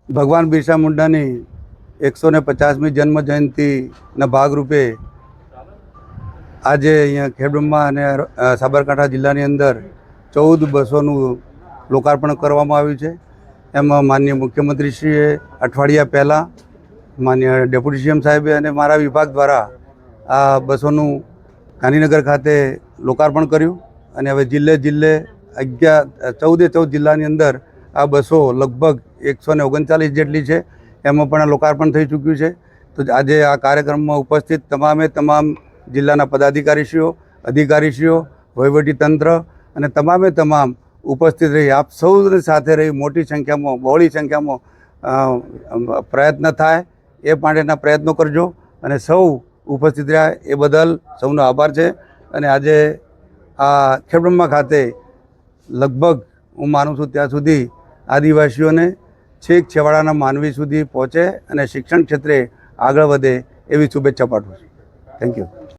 ભગવાન બિરસા મુંડાની 150મી જન્મ જયંતિના ભાગરૂપે આજે અહીંયા ખેડબ્રહ્મા અને સાબરકાંઠા જિલ્લાની અંદર 14 બસોનું લોકાર્પણ કરવામાં આવ્યું છે। એમાં માનનીય મુખ્યમંત્રીશ્રીએ અઠવાડિયા પહેલાં માનનીય ડેપ્યુટી સીએમ સાહેબે અને મારા વિભાગ દ્વારા આ બસોનું ગાંધીનગર ખાતે લોકાર્પણ કર્યું અને હવે જિલ્લે 14 જિલ્લાની અંદર આ બસો લગભગ 139 જેટલી છે, એમાં પણ લોકાર્પણ થઈ ચૂક્યું છે। તો આજે આ કાર્યક્રમમાં ઉપસ્થિત તમામ જિલ્લાના પદાધિકારીશ્રીઓ, અધિકારીશ્રીઓ, વહીવટીતંત્ર અને તમામ ઉપસ્થિત રહી આપ સૌની સાથે રહી મોટી સંખ્યામાં, બહોળી સંખ્યામાં પ્રયત્ન થાય એ માટેના પ્રયત્નો કરજો અને સૌ ઉપસ્થિત રહ્યા એ બદલ સૌનો આભાર છે। અને આજે આ ખેડબ્રહ્મા ખાતે લગભગ હું માનું છું ત્યાં સુધી આદિવાસીઓને છેક છેવાડાના માનવી સુધી પહોંચે અને શિક્ષણ ક્ષેત્રે આગળ વધે એવી શુભેચ્છા પાઠવું છું। Thank you.